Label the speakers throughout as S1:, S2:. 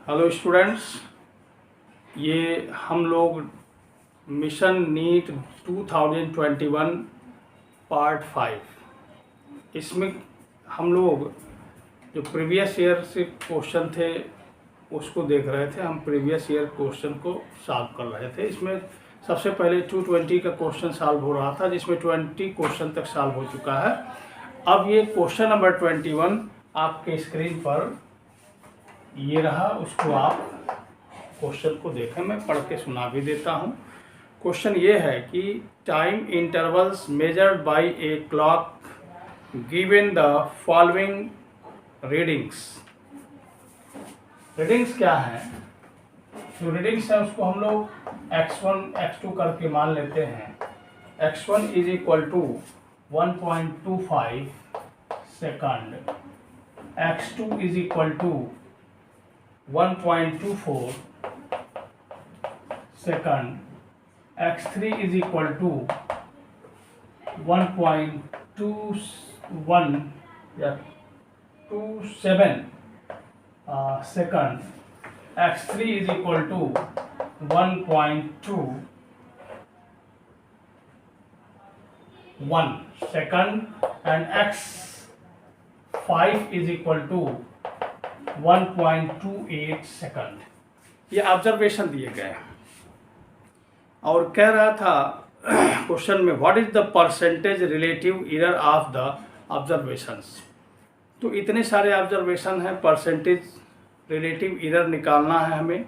S1: Hello students, ये हम लोग मिशन नीट 2021 पार्ट 5 इसमें हम लोग जो प्रीवियस ईयर से क्वेश्चन थे उसको देख रहे थे। हम प्रीवियस ईयर क्वेश्चन को सॉल्व कर रहे थे। इसमें सबसे पहले 220 का क्वेश्चन सॉल्व हो रहा था, जिसमें 20 क्वेश्चन तक सॉल्व हो चुका है। अब ये क्वेश्चन नंबर 21 आपके स्क्रीन पर ये रहा, उसको आप क्वेश्चन को देखें। मैं पढ़ के सुना भी देता हूँ। क्वेश्चन ये है कि time intervals measured by a clock given the following readings. Readings क्या है? जो रीडिंग्स है उसको हम लोग x1 x2 करके मान लेते हैं। x1 is equal to 1.25 second, x2 is equal to 1.24 second, x3 is equal to 1.21 या 27 second, x3 is equal to 1.21 second and x5 is equal to 1.28 second. ये ऑब्जर्वेशन दिए गए हैं और कह रहा था क्वेश्चन में what is the percentage relative error of the observations. तो इतने सारे ऑब्जर्वेशन हैं, परसेंटेज रिलेटिव एरर निकालना है हमें।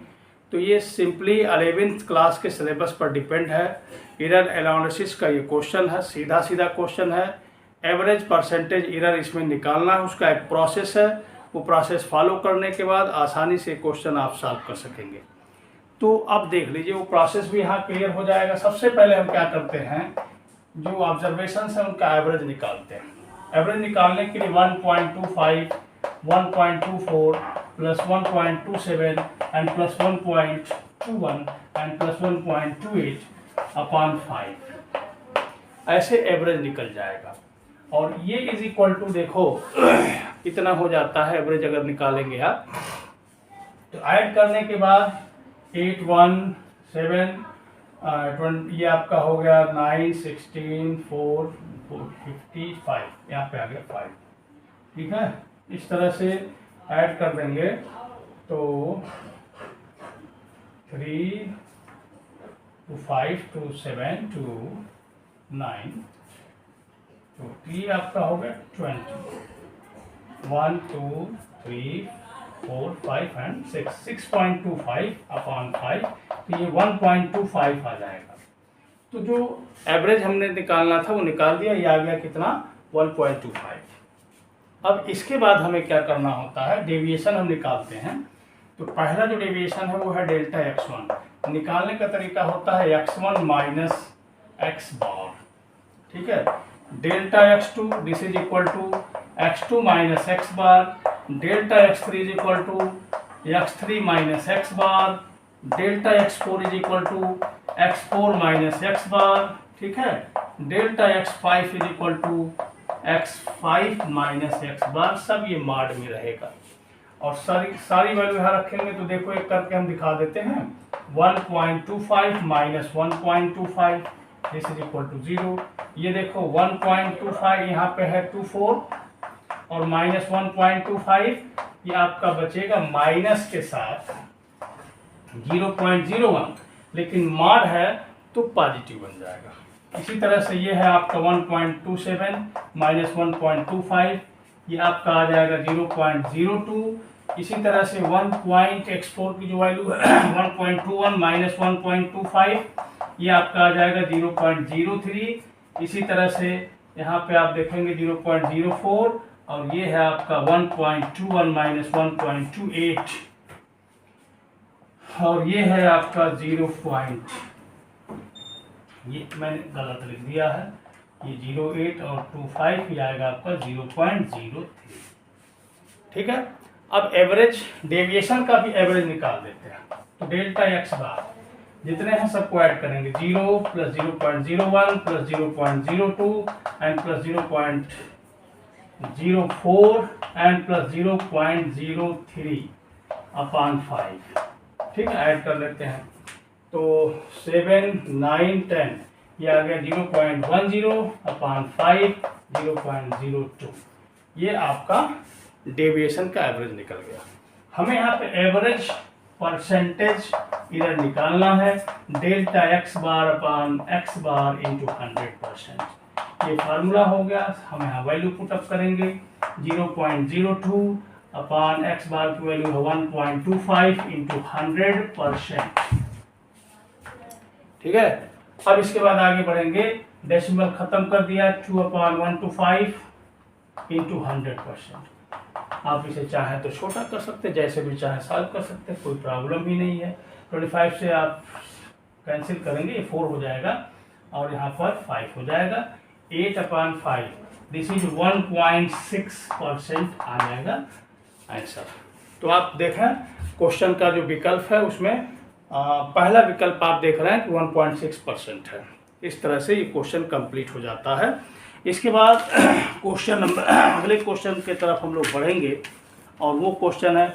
S1: तो ये सिंपली 11th क्लास के सिलेबस पर डिपेंड है। एरर एनालिसिस का ये क्वेश्चन है, सीधा सीधा क्वेश्चन है। एवरेज परसेंटेज एरर इसमें निकालना है, उसका एक प्रोसेस है। वो प्रोसेस फॉलो करने के बाद आसानी से क्वेश्चन आप सॉल्व कर सकेंगे। तो अब देख लीजिए, वो प्रोसेस भी यहाँ क्लियर हो जाएगा। सबसे पहले हम क्या करते हैं, जो ऑब्जर्वेशन है उनका एवरेज निकालते हैं। एवरेज निकालने के लिए 1.25, 1.24 plus 1.27 and plus 1.21 and plus 1.28 upon 5, ऐसे एवरेज निकल जाएगा। और ये इज इक्वल टू देखो इतना हो जाता है एवरेज अगर निकालेंगे आप। तो ऐड करने के बाद 8, 1, 7, 20 ये आपका हो गया 9, 16, 4, 55, यहाँ पे आ गया 5। ठीक है, इस तरह से ऐड कर देंगे तो 3 to 5 to 7 to 9 तो 3 आपका हो गया 20, 1, 2, 3, 4, 5 एंड 6, 6.25 अपॉन 5। तो ये 1.25 आ जाएगा। तो जो एवरेज हमने निकालना था वो निकाल दिया। ये आ गया कितना, 1.25। अब इसके बाद हमें क्या करना होता है, डेविएशन हम निकालते हैं। तो पहला जो डेविएशन है वो है डेल्टा x1। निकालने का तरीका होता है x1 माइनस x बार। ठीक है, delta x2 this is equal to x2 minus x bar, delta x3 is equal to x3 minus x bar, delta x4 is equal to x4 minus x bar. ठीक है, delta x5 is equal to x5 minus x bar. सब ये mod में रहेगा और सारी value यहाँ रखेंगे। तो देखो एक करके हम दिखा देते हैं। 1.25 minus 1.25 this is equal to 0। ये देखो 1.25 यहाँ पे है 24 और माइनस 1.25 ये आपका बचेगा माइनस के साथ 0.01, लेकिन मॉड है तो पॉजिटिव बन जाएगा। इसी तरह से ये है आपका 1.27 माइनस 1.25 ये आपका आ जाएगा 0.02। इसी तरह से 1.x4 की जो वैल्यू है 1.21 माइनस 1.25 ये आपका आ जाएगा 0.03। इसी तरह से यहाँ पे आप देखेंगे 0.04 और ये है आपका 1.21 माइनस 1.28 और ये है आपका 0. ये मैंने गलत लिख दिया है, ये 0.8 और 25 ये आएगा आपका 0.03। ठीक है, अब एवरेज डेविएशन का भी एवरेज निकाल देते हैं। तो डेल्टा x बार जितने हैं सबको ऐड करेंगे, 0 plus 0.01 plus 0.02 and plus 0.04 and plus 0.03 upon 5, ठीक है, ऐड कर लेते हैं। तो 7, 9, 10 ये आ गया 0.10 अपॉन 5 0.02, ये आपका डेविएशन का एवरेज निकल गया। हमें यहाँ पे एवरेज परसेंटेज इधर निकालना है, delta X bar upon X bar into 100%। ये फार्मूला हो गया। हम यहाँ वैल्यू पुटअप करेंगे, 0.02 अपॉन एक्स बार की वैल्यू है 1.25 इंटू 100%, ठीक है। अब इसके बाद आगे बढ़ेंगे, डेसिमल खत्म कर दिया, 2/125 इंटू 100%। आप इसे चाहे तो छोटा कर सकते हैं, जैसे भी चाहे सॉल्व कर सकते हैं, कोई प्रॉब्लम ही नहीं है। 25 से आप कैंसिल करेंगे, ये 4 हो जाएगा और यहाँ पर 5 हो जाएगा। 8/5 दिस इज 1.6% आ जाएगा आंसर। तो आप देखें क्वेश्चन का जो विकल्प है उसमें पहला विकल्प आप देख रहे हैं कि 1.6% है। इस तरह से ये क्वेश्चन कंप्लीट हो जाता है। इसके बाद क्वेश्चन नंबर अगले क्वेश्चन की तरफ हम लोग बढ़ेंगे और वो क्वेश्चन है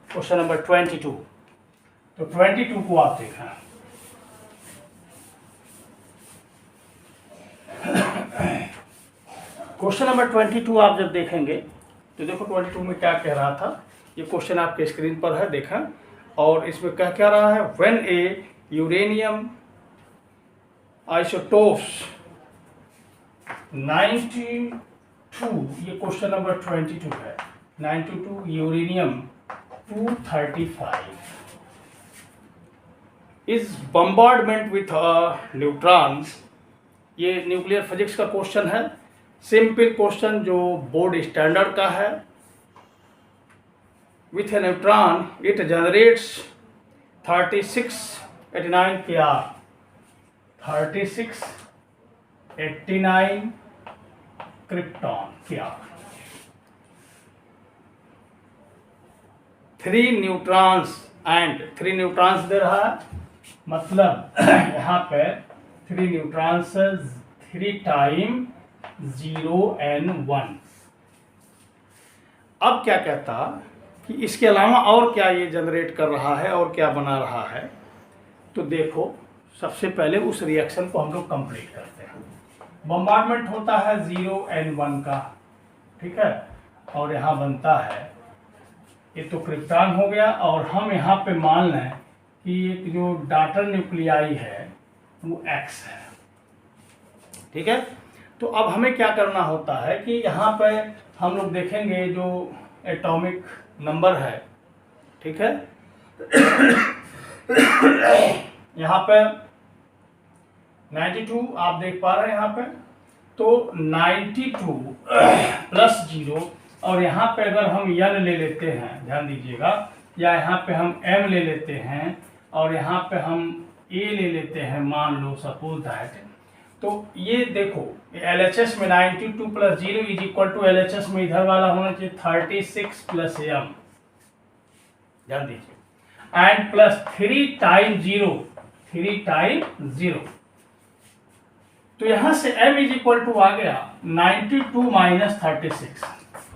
S1: क्वेश्चन नंबर 22। तो 22 को आप देखें। क्वेश्चन नंबर 22 आप जब देखेंगे तो देखो 22 में क्या कह रहा था। ये क्वेश्चन आपके स्क्रीन पर है, देखें। और इसमें क्या रहा है, व्हेन ए यूरेनियम आइसोटोप्स 92, ये क्वेश्चन नंबर 22 है, 92 uranium 235 is bombardment with neutrons. ये न्यूक्लियर फिजिक्स का क्वेश्चन है, सिंपल क्वेश्चन जो बोर्ड स्टैंडर्ड का है। with a neutron it generates 3689 kR, 3689 krypton kR। 3 neutrons and 3 neutrons दे रहा है, मतलब यहाँ पे 3 न्यूट्रॉन्स 3 टाइम 0 and 1। अब क्या कहता कि इसके अलावा और क्या ये जनरेट कर रहा है और क्या बना रहा है। तो देखो सबसे पहले उस रिएक्शन को हम लोग कंप्लीट करते हैं। बम्बार्डमेंट होता है 0 and 1 का, ठीक है, और यहाँ बनता है, ये तो क्रिप्टॉन हो गया। और हम यहाँ पे मान लें कि एक जो डॉटर न्यूक्लियाई है वो X है, ठीक है। तो अब हमें क्या करना होता है कि यहाँ पे हम लोग देखेंगे जो एटॉमिक नंबर है, ठीक है। यहाँ पे 92 आप देख पा रहे हैं यहाँ पे, तो 92 प्लस 0, और यहाँ पे अगर हम n ले लेते हैं, ध्यान दीजिएगा, या यहाँ पे हम m ले लेते हैं और यहाँ पे हम a ले लेते हैं, मान लो सपोज दैट। तो ये देखो LHS में 92 plus 0 is equal to LHS में इधर वाला होना चाहिए 36 प्लस m, ध्यान दीजिए, एंड प्लस 3 टाइम 0, 3 टाइम 0। तो यहां से m इज इक्वल टू आ गया 92 माइनस 36,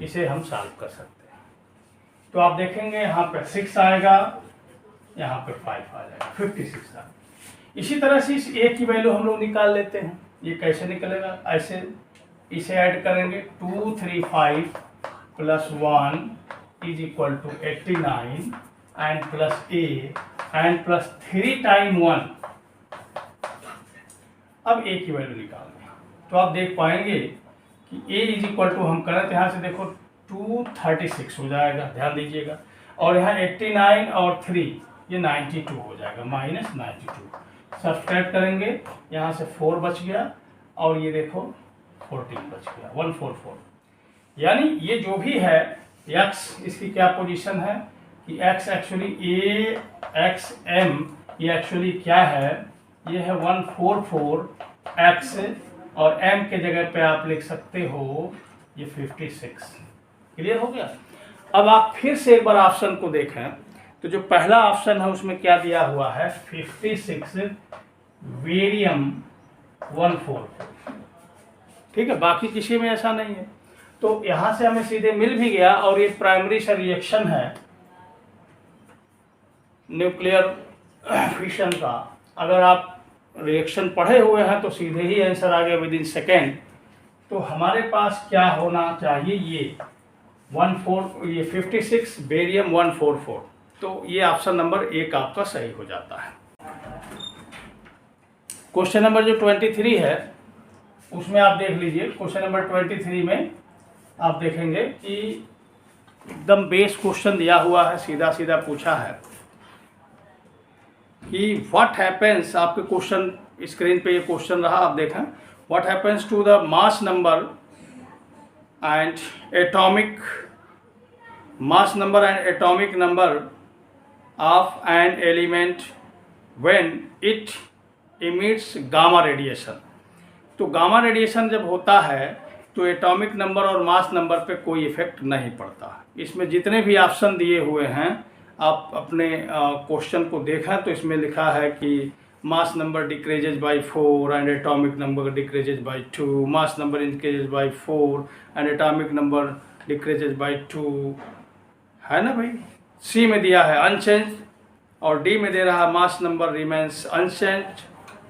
S1: इसे हम सॉल्व कर सकते हैं। तो आप देखेंगे यहाँ पे 6 आएगा, यहाँ पे 5 आ जाएगा, 56 आएगा। इसी तरह से इस a की वैल्यू हम लोग निकाल लेते हैं। ये कैसे निकलेगा, ऐसे इसे ऐड करेंगे, 235 plus 1 is equal to 89 and plus a and plus 3 time 1। अब a की वैल्यू निकालनी है, तो आप देख पाएंगे कि a इज इक्वल टू, हम करें तो यहाँ से देखो 236 हो जाएगा, ध्यान दीजिएगा, और यहाँ 89 और 3 ये 92 हो जाएगा, माइनस 92। सब्सट्रैक्ट करेंगे, यहाँ से 4 बच गया और ये देखो 14 बच गया, 144। यानी ये जो भी है x, इसकी क्या पोजीशन है कि x एक्चुअली AXM, ये एक्चुअली क्या है, ये है 144x, और m के जगह पे आप लिख सकते हो ये 56। क्लियर हो गया। अब आप फिर से एक बार ऑप्शन को देखें, तो जो पहला ऑप्शन है उसमें क्या दिया हुआ है, 56 वेरियम 144, ठीक है, बाकी किसी में ऐसा नहीं है। तो यहाँ से हमें सीधे मिल भी गया, और ये प्राइमरी से रिएक्शन है, न्यूक्लियर फिशन का अगर आप रिएक्शन पढ़े हुए हैं तो सीधे ही आंसर आ गया विद इन सेकेंड। तो हमारे पास क्या होना चाहिए, ये 56 बेरियम 144। तो ये ऑप्शन नंबर 1 आपका सही हो जाता है। क्वेश्चन नंबर जो 23 है उसमें आप देख लीजिए। क्वेश्चन नंबर 23 में आप देखेंगे कि एकदम बेस क्वेश्चन दिया हुआ है, सीधा सीधा पूछा है कि व्हाट हैपेंस, आपके क्वेश्चन स्क्रीन पे ये क्वेश्चन रहा, आप देखें, what happens to the mass number and atomic number of an element when it emits gamma radiation. तो गामा रेडिएशन जब होता है तो एटॉमिक नंबर और मास नंबर पे कोई इफेक्ट नहीं पड़ता। इसमें जितने भी ऑप्शन दिए हुए हैं आप अपने क्वेश्चन को देखें तो इसमें लिखा है कि mass number decreases bye 4 and atomic number decreases bye 2, mass number increases by 4 and atomic number decreases bye 2, है ना भाई। सी में दिया है अनचेंज और डी में दे रहा है mass number remains unchanged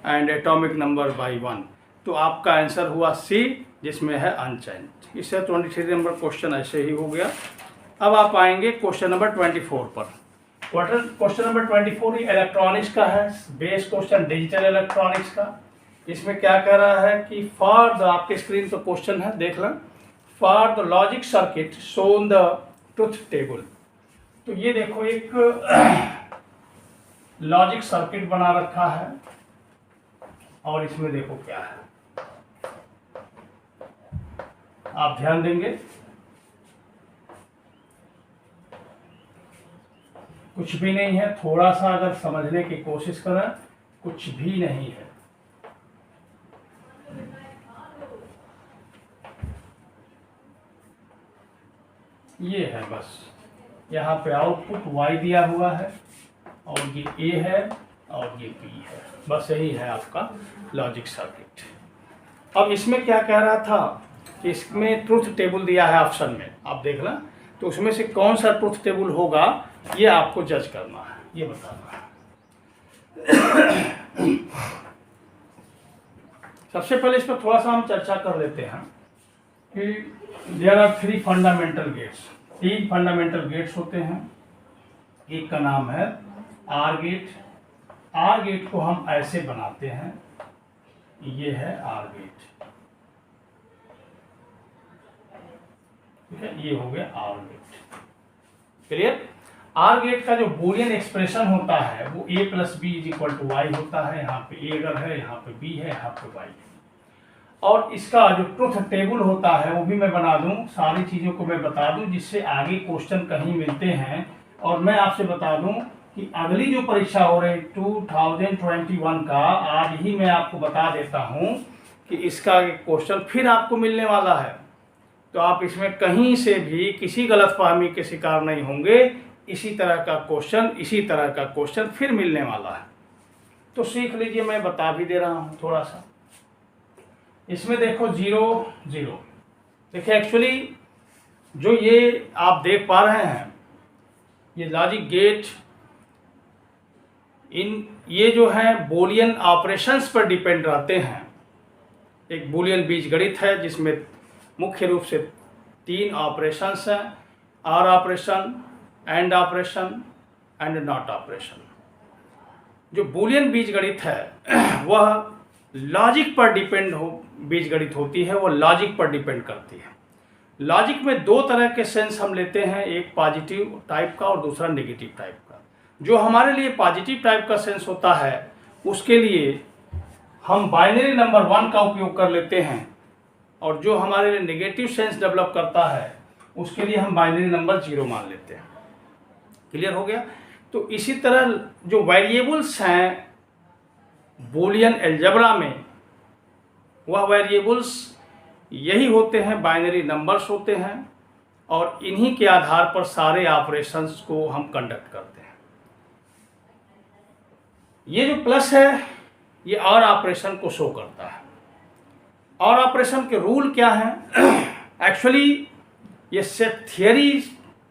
S1: and atomic number by 1। तो आपका आंसर हुआ सी, जिसमें है अनचेंज। इससे 23 नंबर क्वेश्चन ऐसे ही हो गया। अब आप आएंगे क्वेश्चन नंबर 24 पर। क्वेश्चन नंबर 24 इलेक्ट्रॉनिक्स का है, बेस क्वेश्चन डिजिटल इलेक्ट्रॉनिक्स का। इसमें क्या कह रहा है कि फॉर द, आपके स्क्रीन पर क्वेश्चन है देख लें, for the logic circuit shown the truth table. तो ये देखो एक लॉजिक सर्किट बना रखा है और इसमें देखो क्या है, आप ध्यान देंगे कुछ भी नहीं है। थोड़ा सा अगर समझने की कोशिश करें, कुछ भी नहीं है। ये है बस, यहाँ पे आउटपुट y दिया हुआ है और ये a है और ये b है, बस यही है आपका लॉजिक सर्किट। अब इसमें क्या कह रहा था कि इसमें ट्रुथ टेबल दिया है ऑप्शन में, आप देख लें, तो उसमें से कौन सा ट्रुथ टेबल होगा ये आपको जज करना है, ये बताना है। सबसे पहले इस पर थोड़ा सा हम चर्चा कर लेते हैं कि there are 3 fundamental gates, 3 fundamental gates होते हैं। एक का नाम है आर गेट। आर गेट को हम ऐसे बनाते हैं, ये है आर गेट, ठीक है, ये हो गया OR gate. Clear. OR gate का जो बूलियन एक्सप्रेशन होता है वो a plus b is equal to y होता है। यहाँ पे a अगर है, यहाँ पे b है, यहाँ पे y है। और इसका जो ट्रुथ टेबल होता है वो भी मैं बना दूं, सारी चीज़ों को मैं बता दूं जिससे आगे क्वेश्चन कहीं मिलते हैं। और मैं आपसे बता दूं कि अगली जो परीक्षा हो रही 2021 का, आज ही मैं आपको बता देता हूं कि इसका क्वेश्चन फिर आपको मिलने वाला है। तो आप इसमें कहीं से भी किसी गलतफहमी के शिकार नहीं होंगे। इसी तरह का क्वेश्चन फिर मिलने वाला है, तो सीख लीजिए, मैं बता भी दे रहा हूं थोड़ा सा। इसमें देखो 0 0, देखिए एक्चुअली जो ये आप देख पा रहे हैं ये लॉजिक गेट, ये जो है बूलियन ऑपरेशंस पर डिपेंड रहते हैं। एक बूलियन बीजगणित है जिसमें मुख्य रूप से 3 ऑपरेशंस हैं, OR operation, AND operation and NOT operation. जो बूलियन बीजगणित है वह लॉजिक पर बीजगणित होती है, वो लॉजिक पर डिपेंड करती है। लॉजिक में 2 तरह के सेंस हम लेते हैं, एक पॉजिटिव टाइप का और दूसरा नेगेटिव टाइप का। जो हमारे लिए पॉजिटिव टाइप का सेंस होता है उसके लिए हम बाइनरी नंबर 1 का उपयोग कर लेते हैं, और जो हमारे लिए नेगेटिव सेंस डेवलप करता है उसके लिए हम बाइनरी नंबर 0 मान लेते हैं। क्लियर हो गया। तो इसी तरह जो वेरिएबल्स हैं बूलियन अलजेब्रा में, वह वेरिएबल्स यही होते हैं, बाइनरी नंबर्स होते हैं, और इन्हीं के आधार पर सारे ऑपरेशंस को हम कंडक्ट करते हैं। ये जो प्लस है ये और ऑपरेशन को शो करता है। और ऑपरेशन के रूल क्या हैं? एक्चुअली ये सेट थियरी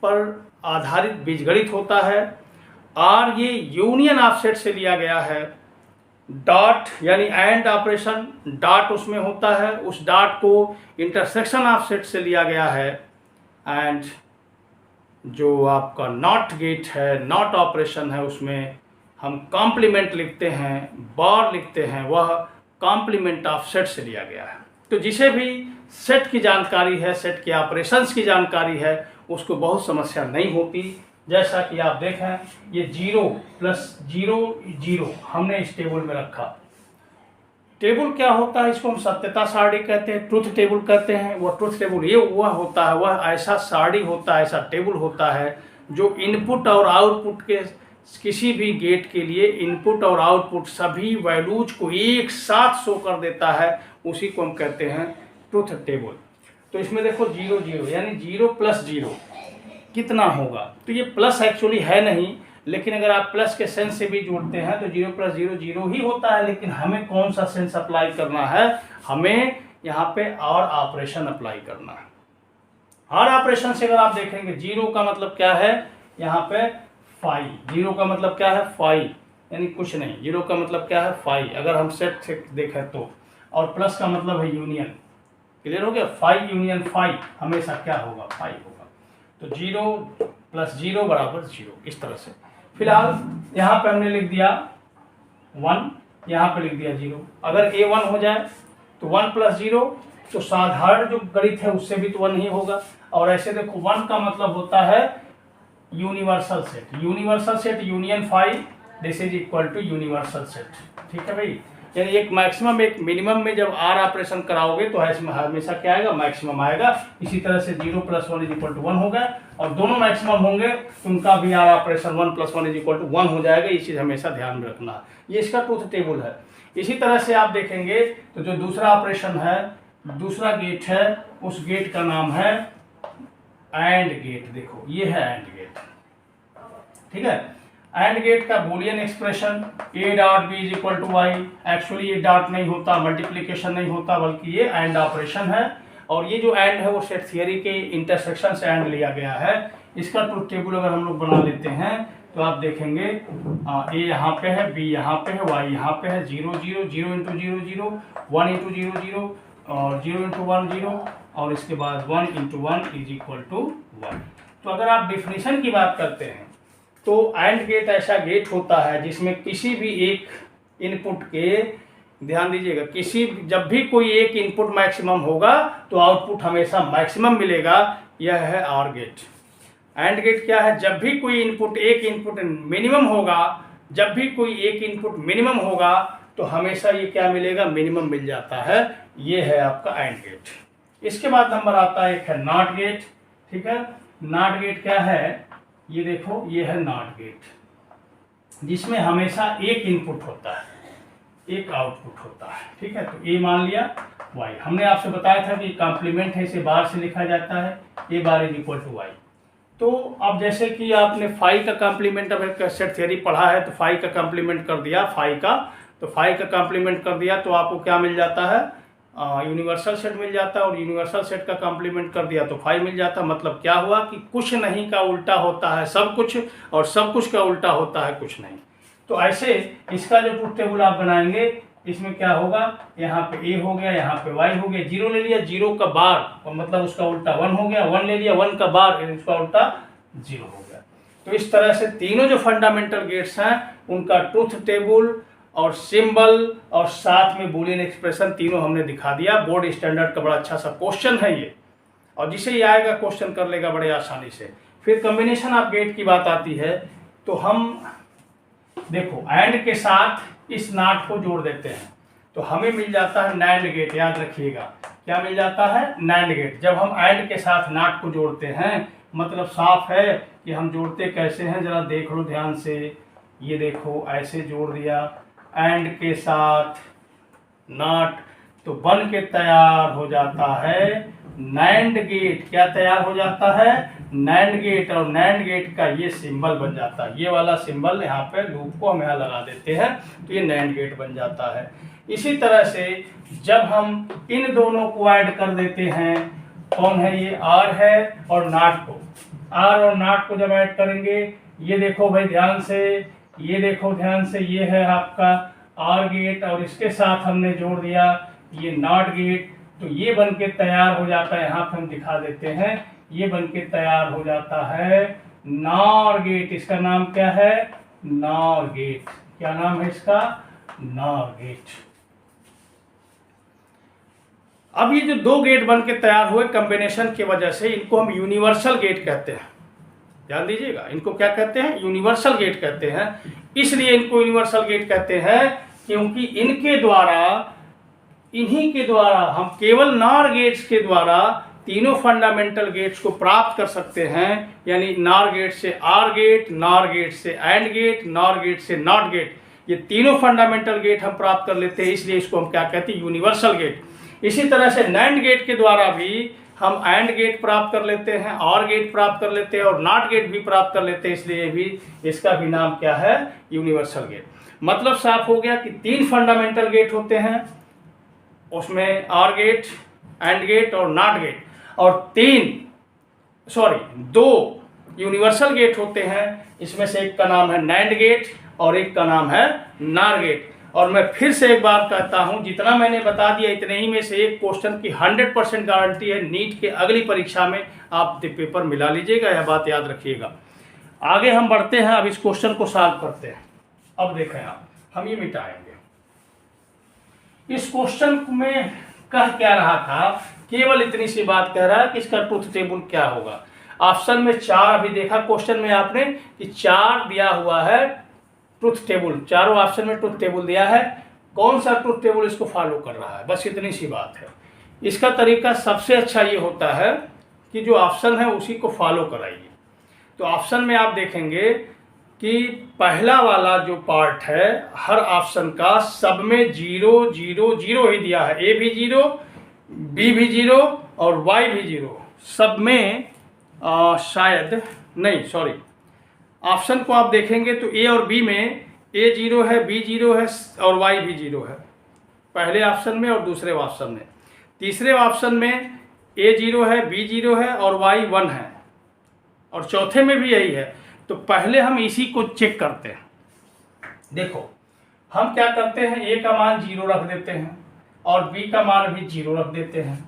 S1: पर आधारित बीजगणित होता है, आर ये यूनियन ऑफ सेट से लिया गया है। डॉट यानी एंड ऑपरेशन, डॉट उसमें होता है, उस डॉट को इंटरसेक्शन ऑफ सेट से लिया गया है। एंड जो आपका नॉट गेट है, नॉट ऑपरेशन है, उसमें हम कॉम्प्लीमेंट लिखते हैं, बार लिखते हैं, वह कॉम्प्लीमेंट ऑफ सेट से लिया गया है। तो जिसे भी सेट की जानकारी है, सेट के ऑपरेशंस की जानकारी है, उसको बहुत समस्या नहीं होती। जैसा कि आप देखें, ये 0 प्लस 0 0 हमने इस टेबल में रखा। टेबल क्या होता है, इसको हम सत्यता सारणी कहते हैं, ट्रुथ टेबल कहते हैं। वो ट्रुथ टेबल ये वह होता है, वह ऐसा सारणी होता है, ऐसा टेबल होता है जो इनपुट और आउटपुट के किसी भी गेट के लिए इनपुट और आउटपुट सभी वैल्यूज को एक साथ शो कर देता है। उसी को हम कहते हैं ट्रुथ टेबल। तो इसमें देखो 0 0 यानी 0 प्लस 0 कितना होगा, तो ये प्लस एक्चुअली है नहीं, लेकिन अगर आप प्लस के सेंस से भी जोड़ते हैं तो 0 प्लस 0 0 ही होता है। लेकिन हमें कौन सा सेंस अप्लाई करना है, हमें यहाँ पे और ऑपरेशन अप्लाई करना है। और ऑपरेशन से अगर आप देखेंगे 0 का मतलब क्या है, यहाँ पे 5, 0 का मतलब क्या है 5 यानी कुछ नहीं, 0 का मतलब क्या है 5 अगर हम सेट से देखें तो, और प्लस का मतलब है यूनियन। क्लियर हो गया, 5 यूनियन 5 हमेशा क्या होगा 5 होगा। तो 0 प्लस 0 बराबर 0, इस तरह से। फिलहाल यहाँ पे हमने लिख दिया 1, यहाँ पे लिख दिया 0। अगर a 1 हो जाए तो 1 प्लस 0, तो साधारण जो गणित है उससे भी तो 1 ही होगा। और ऐसे देखो 1 का मतलब होता है universal set, universal set union 5 this is equal to universal set. ठीक है भाई, यानी एक मैक्सिमम एक मिनिमम में जब आर ऑपरेशन कराओगे तो हमेशा क्या आएगा, मैक्सिमम आएगा। इसी तरह से 0 प्लस 1 इज इक्वल टू 1 होगा, और दोनों मैक्सिमम होंगे तो उनका भी OR operation 1 plus 1 is equal to 1 हो जाएगा। ये चीज़ हमेशा ध्यान में रखना, ये इसका ट्रुथ टेबल है। इसी तरह से आप देखेंगे तो जो दूसरा ऑपरेशन है, दूसरा गेट है, उस गेट का नाम है एंड गेट। देखो ये है एंड गेट, ठीक है। एंड गेट का Boolean expression a dot b is equal to y, actually ये डॉट नहीं होता, मल्टीप्लिकेशन नहीं होता, बल्कि ये एंड ऑपरेशन है। और ये जो एंड है वो सेट थियरी के इंटरसेक्शन से एंड लिया गया है। इसका ट्रुथ टेबल अगर हम लोग बना लेते हैं तो आप देखेंगे a यहाँ पे है, b यहाँ पे है, y यहाँ पे है, 0 0 0 इंटू 0 0, 1 इंटू 0 0, और 0 इंटू 1 0, और इसके बाद 1 इंटू 1 इज इक्वल टू 1। तो अगर आप डिफिनीशन की बात करते हैं तो एंड गेट ऐसा गेट होता है जिसमें किसी भी एक इनपुट के, ध्यान दीजिएगा, जब भी कोई एक इनपुट मैक्सिमम होगा तो आउटपुट हमेशा मैक्सिमम मिलेगा। यह है आर गेट। एंड गेट क्या है, जब भी कोई इनपुट एक इनपुट मिनिमम होगा, जब भी कोई एक इनपुट मिनिमम होगा तो हमेशा ये क्या मिलेगा, मिनिमम मिल जाता है। ये है आपका एंड गेट। इसके बाद नंबर आता है, एक है नॉट गेट। ठीक है, नॉट गेट क्या है, ये देखो ये है नॉट गेट, जिसमें हमेशा एक इनपुट होता है, एक आउटपुट होता है। ठीक है, तो ए मान लिया, वाई हमने आपसे बताया था कि कॉम्प्लीमेंट है, इसे बार से लिखा जाता है, A bar is equal to Y. तो अब जैसे कि आपने फाई का कॉम्प्लीमेंट, अब सेट थ्योरी पढ़ा है तो फाई का कॉम्प्लीमेंट कर दिया, फाई का, तो फाई का कॉम्प्लीमेंट कर दिया तो आपको क्या मिल जाता है, यूनिवर्सल सेट मिल जाता है। और यूनिवर्सल सेट का कॉम्प्लीमेंट कर दिया तो फाई मिल जाता है। मतलब क्या हुआ कि कुछ नहीं का उल्टा होता है सब कुछ, और सब कुछ का उल्टा होता है कुछ नहीं। तो ऐसे इसका जो ट्रुथ टेबल आप बनाएंगे, इसमें क्या होगा, यहाँ पे ए हो गया, यहाँ पे वाई हो गया, 0 ले लिया, 0 का बार और मतलब उसका उल्टा 1 हो गया, 1 ले लिया, 1 का बार उसका उल्टा 0 हो गया। तो इस तरह से तीनों जो फंडामेंटल गेट्स हैं उनका ट्रुथ टेबल और सिंबल और साथ में बूलियन एक्सप्रेशन तीनों हमने दिखा दिया। बोर्ड स्टैंडर्ड का बड़ा अच्छा सा क्वेश्चन है ये, और जिसे ये आएगा क्वेश्चन कर लेगा बड़े आसानी से। फिर कम्बिनेशन ऑफ गेट की बात आती है, तो हम देखो एंड के साथ इस नॉट को जोड़ देते हैं तो हमें मिल जाता है नैंड गेट। याद रखिएगा क्या मिल जाता है, नैंड गेट। जब हम एंड के साथ नॉट को जोड़ते हैं, मतलब साफ है कि हम जोड़ते कैसे हैं, जरा देख लो ध्यान से। ये देखो ऐसे जोड़ दिया एंड के साथ नॉट, तो बन के तैयार हो जाता है नैंड गेट। क्या तैयार हो जाता है, नैंड गेट। और नैंड गेट का ये सिंबल बन जाता है, ये वाला सिंबल यहाँ पे लूप को हम यहाँ लगा देते हैं तो ये नैंड गेट बन जाता है। इसी तरह से जब हम इन दोनों को ऐड कर देते हैं, कौन है ये, आर है और नॉट को, आर और नॉट को जब ऐड करेंगे ये देखो भाई ध्यान से, ये देखो ध्यान से, ये है आपका आर गेट और इसके साथ हमने जोड़ दिया ये नॉट गेट, तो ये बन के तैयार हो जाता है। यहाँ पे हम दिखा देते हैं, ये बन के तैयार हो जाता है नॉर गेट। इसका नाम क्या है? NOR gate. क्या नाम है इसका? NOR gate. अब ये जो दो गेट बन के तैयार हुए कॉम्बिनेशन की वजह से, इनको हम यूनिवर्सल गेट कहते हैं। ध्यान दीजिएगा, इनको क्या कहते हैं? यूनिवर्सल गेट कहते हैं। इसलिए इनको यूनिवर्सल गेट कहते हैं क्योंकि इनके द्वारा, इन्हीं के द्वारा हम केवल नॉर गेट्स के द्वारा तीनों फंडामेंटल गेट्स को प्राप्त कर सकते हैं। यानी नॉर गेट से आर गेट, नॉर गेट से एंड गेट, नॉर गेट से नॉट गेट, ये तीनों फंडामेंटल गेट हम प्राप्त कर लेते हैं। इसलिए इसको हम क्या कहते हैं? Universal gate. इसी तरह से नैंड गेट के द्वारा भी हम एंड गेट प्राप्त कर लेते हैं, और गेट प्राप्त कर लेते हैं और नॉट गेट भी प्राप्त कर लेते हैं। इसलिए भी इसका भी नाम क्या है? Universal gate. मतलब साफ हो गया कि तीन फंडामेंटल गेट होते हैं, उसमें आर गेट, एंड गेट और नॉट गेट, और दो यूनिवर्सल गेट होते हैं। इसमें से एक का नाम है नैंड गेट और एक का नाम है नॉर गेट। और मैं फिर से एक बार कहता हूं, जितना मैंने बता दिया इतने ही में से एक क्वेश्चन की 100% गारंटी है नीट के अगली परीक्षा में आप पेपर मिला लीजिएगा, यह बात याद रखिएगा। आगे हम बढ़ते हैं, अब इस क्वेश्चन को सॉल्व करते हैं। अब देखें आप, हम ये मिटाएंगे। इस क्वेश्चन में कह क्या रहा था? केवल इतनी सी बात कह रहा है कि इसका ट्रुथ टेबल क्या होगा। ऑप्शन में 4 अभी देखा क्वेश्चन में आपने कि 4 दिया हुआ है ट्रुथ टेबल, चारों ऑप्शन में ट्रुथ टेबल दिया है। कौन सा ट्रुथ टेबल इसको फॉलो कर रहा है, बस इतनी सी बात है। इसका तरीका सबसे अच्छा ये होता है कि जो ऑप्शन है उसी को फॉलो कराइए। तो ऑप्शन में आप देखेंगे कि पहला वाला जो पार्ट है हर ऑप्शन का, सब में 0 0 0 ही दिया है। ए भी 0, बी भी 0 और वाई भी 0। सब में शायद नहीं, सॉरी, ऑप्शन को आप देखेंगे तो ए और बी में ए 0 है, बी 0 है और वाई भी 0 है, पहले ऑप्शन में और दूसरे ऑप्शन में। तीसरे ऑप्शन में ए 0 है, बी 0 है और वाई 1 है, और चौथे में भी यही है। तो पहले हम इसी को चेक करते हैं। देखो हम क्या करते हैं, ए का मान 0 रख देते हैं और बी का मान भी 0 रख देते हैं।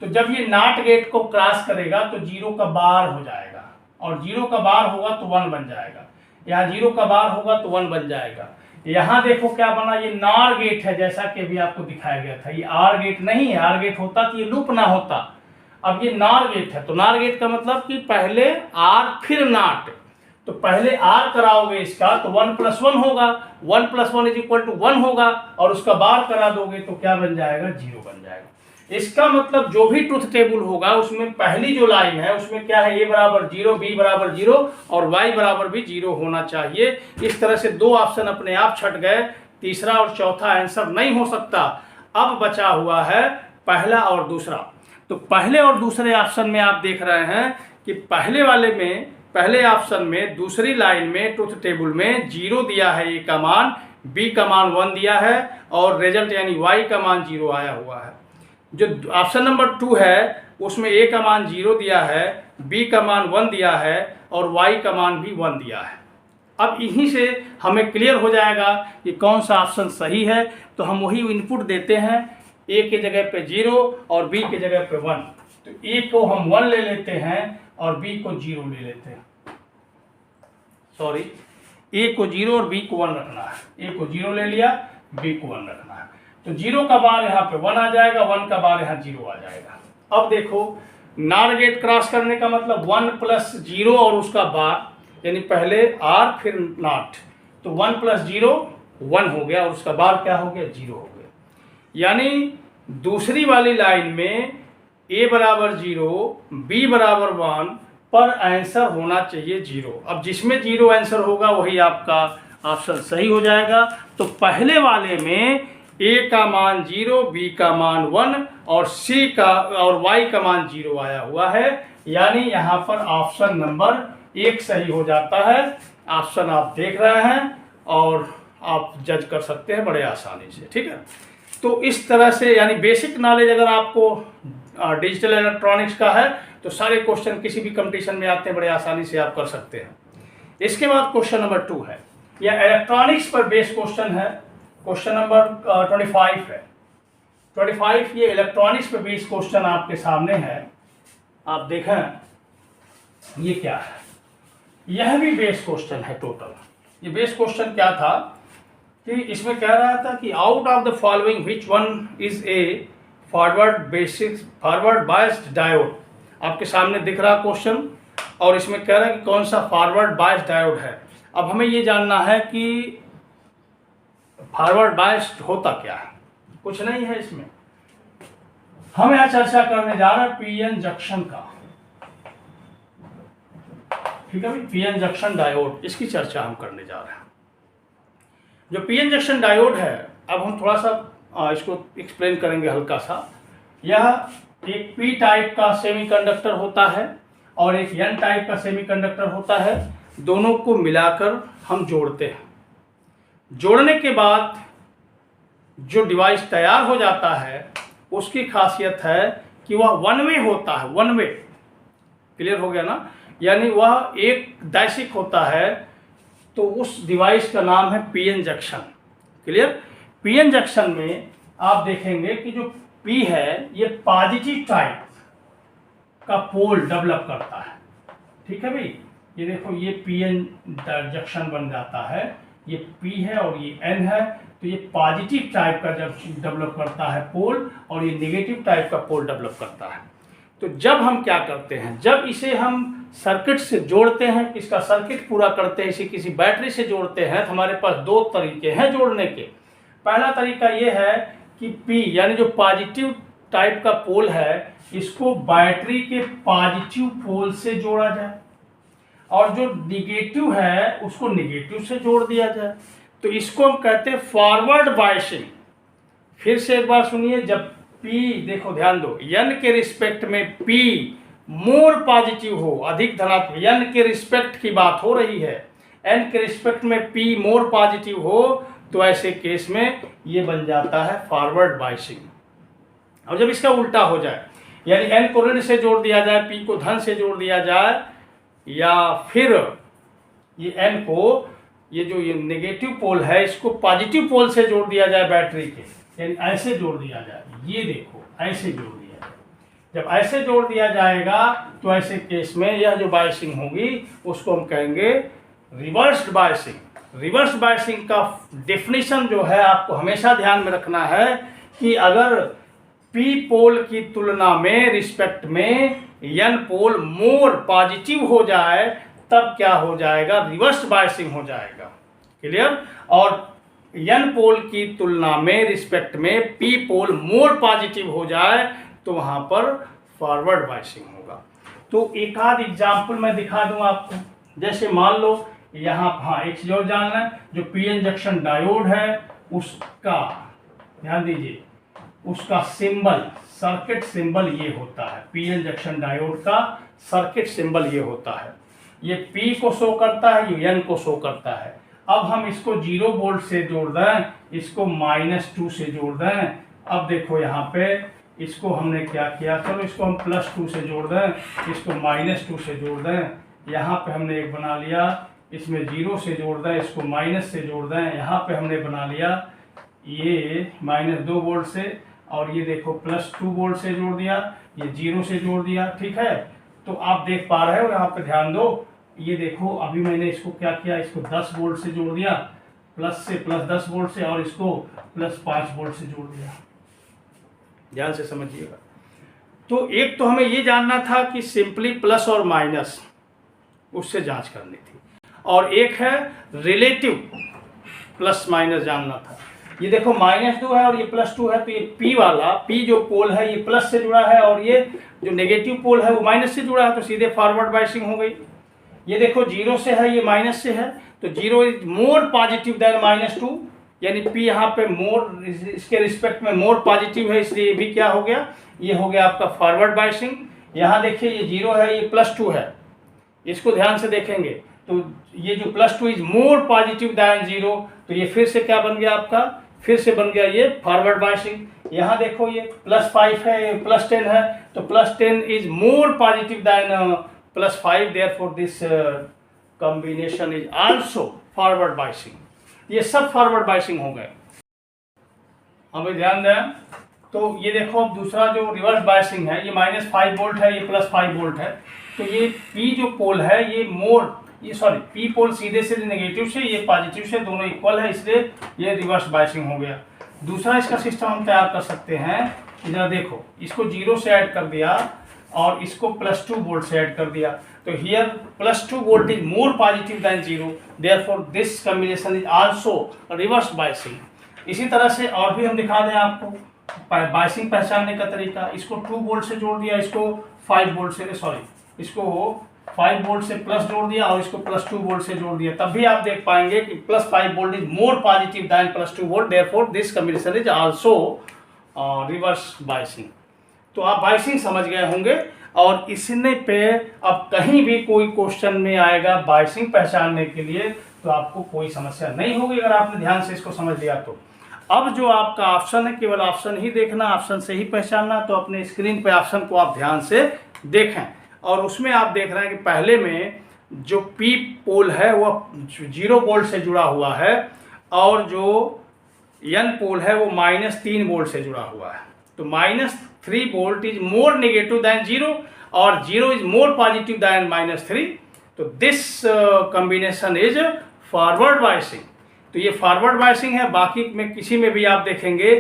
S1: तो जब ये नॉट गेट को क्रॉस करेगा तो 0 का बार हो जाएगा, और 0 का बार होगा तो 1 बन जाएगा। यहाँ 0 का बार होगा तो 1 बन जाएगा। यहाँ देखो क्या बना, ये नॉर गेट है, जैसा कि अभी आपको दिखाया गया था। ये आर गेट नहीं है, आर गेट होता तो ये लूप ना होता। अब ये नॉर गेट है, तो नॉर गेट का मतलब कि पहले आर फिर नॉट। तो पहले आर कराओगे इसका तो 1 + 1 होगा, 1 + 1 = 1 होगा, और उसका बार करा दोगे तो क्या बन जाएगा? 0 बन जाएगा। इसका मतलब जो भी ट्रुथ टेबल होगा उसमें पहली जो लाइन है उसमें क्या है? a = 0, b = 0 और y = भी 0 होना चाहिए। इस तरह से दो ऑप्शन अपने आप छट गए, तीसरा और चौथा आंसर नहीं हो सकता। अब बचा हुआ है पहला और दूसरा। तो पहले और दूसरे ऑप्शन में आप देख रहे हैं कि पहले वाले में, पहले ऑप्शन में दूसरी लाइन में ट्रुथ टेबल में 0 दिया है a का मान, b का मान 1 दिया है और रिजल्ट यानी y का मान 0 आया हुआ है। जो ऑप्शन नंबर 2 है उसमें a का मान 0 दिया है, b का मान 1 दिया है और y का मान भी 1 दिया है। अब इन्हीं से हमें क्लियर हो जाएगा कि कौन सा ऑप्शन सही है। तो हम वही इनपुट देते हैं, a के जगह पे 0 और b के जगह पे 1। तो a को हम 1 ले लेते हैं और b को 0 ले लेते हैं। सॉरी, a को 0 और b को 1 रखना है। a को 0 ले लिया, b को 1 रखना है। तो 0 का बार यहाँ पे 1 आ जाएगा, 1 का बार यहाँ 0 आ जाएगा। अब देखो नॉर गेट क्रॉस करने का मतलब 1 + 0 और उसका बार, यानी पहले आर फिर नॉट। तो 1 + 0 1 हो गया और उसका बार क्या हो गया? 0 हो गया। यानी दूसरी वाली लाइन में a = 0, b = 1 पर आंसर होना चाहिए 0। अब जिसमें 0 आंसर होगा वही आपका ऑप्शन सही हो जाएगा। तो पहले वाले में a का मान 0, b का मान 1 और c का और y का मान 0 आया हुआ है। यानी यहाँ पर ऑप्शन नंबर 1 सही हो जाता है। ऑप्शन आप देख रहे हैं और आप जज कर सकते हैं बड़े आसानी से, ठीक है। तो इस तरह से यानी बेसिक नॉलेज अगर आपको डिजिटल इलेक्ट्रॉनिक्स का है तो सारे क्वेश्चन किसी भी कंपटीशन में आते हैं, बड़े आसानी से आप कर सकते हैं। इसके बाद क्वेश्चन नंबर 2 है, यह इलेक्ट्रॉनिक्स पर बेस्ड क्वेश्चन है, क्वेश्चन नंबर 25 है। 25 ये इलेक्ट्रॉनिक्स पर बेस्ड क्वेश्चन आपके सामने है। आप देखें ये क्या है, यह भी बेस्ड क्वेश्चन है टोटल। ये बेस्ड क्वेश्चन क्या था कि इसमें कह रहा था कि out of the following which one is a forward biased diode. आपके सामने दिख रहा क्वेश्चन और इसमें कह रहा है कि कौन सा फॉरवर्ड बायस्ड डायोड है। अब हमें ये जानना है कि फॉरवर्ड बायस्ड होता क्या है। कुछ नहीं है इसमें, हम यहाँ चर्चा करने जा रहे हैं पीएन जंक्शन का, ठीक है भाई। पीएन जंक्शन डायोड, इसकी चर्चा हम करने जा रहे हैं। जो पीएन जंक्शन डायोड है, अब हम थोड़ा सा इसको एक्सप्लेन करेंगे हल्का सा। यह एक पी टाइप का सेमीकंडक्टर होता है और एक एन टाइप का सेमीकंडक्टर होता है। दोनों को मिलाकर हम जोड़ते हैं। जोड़ने के बाद जो डिवाइस तैयार हो जाता है उसकी खासियत है कि वह वन वे होता है, वन वे। क्लियर हो गया ना, यानी वह एक दैशिक होता है। तो उस डिवाइस का नाम है PN junction. Clear. PN junction में आप देखेंगे कि जो पी है ये पॉजिटिव टाइप का पोल डेवलप करता है, ठीक है भाई। ये देखो ये पीएन जंक्शन बन जाता है, ये पी है और ये एन है, तो ये पॉजिटिव टाइप का जब डेवलप करता है पोल और ये नेगेटिव टाइप का पोल डेवलप करता है। तो जब हम क्या करते हैं, जब इसे हम सर्किट से जोड़ते हैं, इसका सर्किट पूरा करते हैं, इसे किसी बैटरी से जोड़ते हैं, तो हमारे पास दो तरीके हैं जोड़ने के। पहला तरीका ये है कि पी यानी जो पॉजिटिव टाइप का पोल है इसको बैटरी के पॉजिटिव पोल से जोड़ा जाए और जो निगेटिव है उसको निगेटिव से जोड़ दिया जाए। तो इसको हम कहते हैं फॉरवर्ड बायसिंग। फिर से एक बार सुनिए, जब P, देखो ध्यान दो, N के रिस्पेक्ट में P मोर पॉजिटिव हो, अधिक धनात्मक, N के रिस्पेक्ट की बात हो रही है, N के रिस्पेक्ट में P मोर पॉजिटिव हो, तो ऐसे केस में ये बन जाता है फॉरवर्ड बायसिंग। और जब इसका उल्टा हो जाए, यानी N को ऋण से जोड़ दिया जाए, P को धन से जोड़ दिया जाए, या फिर ये N को, ये जो ये नेगेटिव पोल है इसको पॉजिटिव पोल से जोड़ दिया जाए बैटरी के, यानी ऐसे जोड़ दिया जाए, ये देखो ऐसे जोड़ दिया जाए। जब ऐसे जोड़ दिया जाएगा तो ऐसे केस में यह जो बायसिंग होगी उसको हम कहेंगे रिवर्स्ड बायसिंग। रिवर्स बायसिंग का डेफिनेशन जो है आपको हमेशा ध्यान में रखना है कि अगर पी पोल की तुलना में रिस्पेक्ट में एन पोल मोर पॉजिटिव हो जाए तब क्या हो जाएगा, रिवर्स बायसिंग हो जाएगा। क्लियर। और एन पोल की तुलना में रिस्पेक्ट में पी पोल मोर पॉजिटिव हो जाए तो वहां पर फॉरवर्ड बायसिंग होगा। तो एक आध एग्जाम्पल मैं दिखा दूं आपको। जैसे मान लो यहाँ, हाँ एक चीज और जानना है, जो पीएन जंक्शन डायोड है उसका ध्यान दीजिए, उसका सिंबल, सर्किट सिंबल ये होता है। पीएन जंक्शन डायोड का सर्किट सिंबल ये होता है। ये P को शो करता है, ये N को शो करता है। अब हम इसको 0 वोल्ट से जोड़ दें, इसको -2 से जोड़ दें। अब देखो यहाँ पे इसको हमने क्या किया, चलो इसको हम +2 से जोड़ दें, इसको -2 से जोड़ दें। यहाँ पे हमने एक बना लिया, इसमें 0 से जोड़ दें, इसको माइनस से जोड़ दें। यहाँ पे हमने बना लिया ये -2 वोल्ट से, और ये देखो +2 वोल्ट से जोड़ दिया, ये 0 से जोड़ दिया, ठीक है। तो आप देख पा रहे हो, यहाँ पे ध्यान दो, ये देखो अभी मैंने इसको क्या किया, इसको 10 वोल्ट से जोड़ दिया, प्लस से +10 वोल्ट से, और इसको +5 वोल्ट से जोड़ दिया। ध्यान से समझिएगा। तो एक तो हमें ये जानना था कि सिंपली प्लस और माइनस, उससे जांच करनी थी, और एक है रिलेटिव प्लस माइनस जानना था। ये देखो -2 है और ये +2 है, तो ये P वाला, P जो पोल है ये प्लस से जुड़ा है और ये जो नेगेटिव पोल है वो माइनस से जुड़ा है, तो सीधे फॉरवर्ड बायसिंग हो गई। ये देखो 0 से है, ये माइनस से है, तो 0 इज मोर पॉजिटिव देन -2, यानी P यहाँ पे मोर, इसके रिस्पेक्ट में मोर पॉजिटिव है, इसलिए ये भी क्या हो गया, ये हो गया आपका फॉरवर्ड बायसिंग। यहाँ देखिए ये 0 है, ये +2 है, इसको ध्यान से देखेंगे तो ये जो +2 इज मोर पॉजिटिव देन 0, तो ये फिर से क्या बन गया आपका, फिर से बन गया ये फॉरवर्ड बायसिंग। यहाँ देखो ये +5 है, ये +10 है, तो +10 is more positive than +5, therefore this combination is also forward biasing. ये सब फॉरवर्ड बाइसिंग हो गए। हमें ध्यान दें तो ये देखो, अब दूसरा जो रिवर्स बाइसिंग है, ये -5 वोल्ट है, ये +5 वोल्ट है। तो ये पी जो पोल है ये पी पोल सीधे से नेगेटिव से, ये पॉजिटिव से, दोनों इक्वल है, इसलिए ये रिवर्स बाइसिंग हो गया। दूसरा इसका सिस्टम हम तैयार कर सकते हैं। इधर देखो, इसको 0 से ऐड कर दिया और इसको +2 वोल्ट से ऐड कर दिया। तो here +2 volt is more positive than 0, therefore this combination is also reverse biasing. इसी तरह से और भी हम दिखा दें आपको बाइसिंग पहचानने का तरीका। इसको 2 वोल्ट से जोड़ दिया, इसको 5 वोल्ट से, इसको 5 वोल्ट से प्लस जोड़ दिया और इसको +2 वोल्ट से जोड़ दिया, तब भी आप देख पाएंगे कि +5 volt is more positive than +2 volt, therefore this combination is also reverse biasing. तो आप बाइसिंग समझ गए होंगे। और इसने पे अब कहीं भी कोई क्वेश्चन में आएगा बाइसिंग पहचानने के लिए तो आपको कोई समस्या नहीं होगी, अगर आपने ध्यान से इसको समझ लिया तो। अब जो आपका ऑप्शन है, केवल ऑप्शन ही देखना, ऑप्शन से ही पहचानना। तो अपने स्क्रीन पे ऑप्शन को आप ध्यान से देखें और उसमें आप देख रहे हैं कि पहले में जो पी पोल है वह 0 वोल्ट से जुड़ा हुआ है और जो एन पोल है वो -3 वोल्ट से जुड़ा हुआ है। तो -3 volt is more negative than 0 और 0 इज मोर पॉजिटिव दैन -3। तो this combination is forward biasing. तो ये फॉरवर्ड बाइसिंग है। बाकी में किसी में भी आप देखेंगे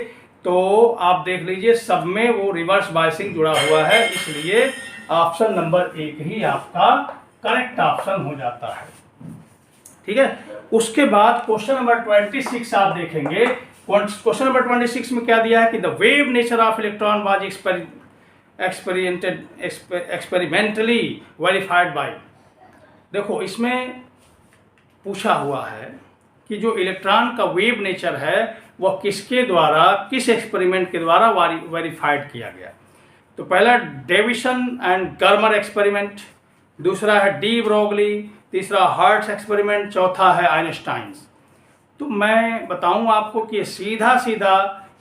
S1: तो आप देख लीजिए सब में वो रिवर्स बाइसिंग जुड़ा हुआ है, इसलिए ऑप्शन नंबर 1 ही आपका करेक्ट ऑप्शन हो जाता है। ठीक है। उसके बाद क्वेश्चन नंबर 26 आप देखेंगे। क्वेश्चन नंबर 26 में क्या दिया है कि the wave nature of electron was experimentally verified bye. देखो, इसमें पूछा हुआ है कि जो इलेक्ट्रॉन का वेव नेचर है वह किसके द्वारा, किस एक्सपेरिमेंट के द्वारा वेरीफाइड किया गया। तो पहला डेविसन एंड गर्मर एक्सपेरिमेंट, दूसरा है डी ब्रोगली, तीसरा हर्ट्ज एक्सपेरिमेंट, चौथा है आइंस्टाइन्स। तो मैं बताऊं आपको कि सीधा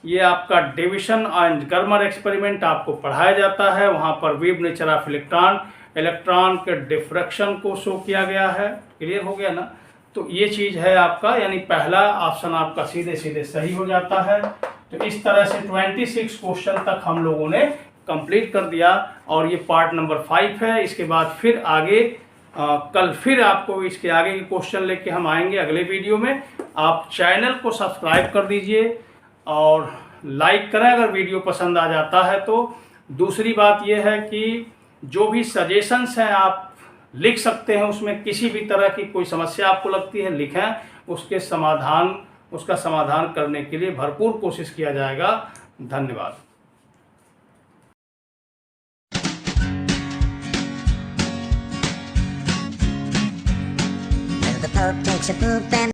S1: ये आपका डेविसन एंड गर्मर एक्सपेरिमेंट आपको पढ़ाया जाता है। वहाँ पर वेव नेचर ऑफ इलेक्ट्रॉन के डिफ्रैक्शन को शो किया गया है। क्लियर हो गया ना। तो ये चीज़ है आपका, यानी पहला ऑप्शन आपका सीधे सही हो जाता है। तो इस तरह से 26 क्वेश्चन तक हम लोगों ने कंप्लीट कर दिया और ये पार्ट नंबर 5 है। इसके बाद फिर आगे कल फिर आपको इसके आगे के क्वेश्चन लेके हम आएंगे अगले वीडियो में। आप चैनल को सब्सक्राइब कर दीजिए और लाइक करें अगर वीडियो पसंद आ जाता है तो। दूसरी बात यह है कि जो भी सजेशंस हैं आप लिख सकते हैं, उसमें किसी भी तरह की कोई समस्या आपको लगती है लिखें, उसका समाधान करने के लिए भरपूर कोशिश किया जाएगा। धन्यवाद।
S2: The Pope takes a poop and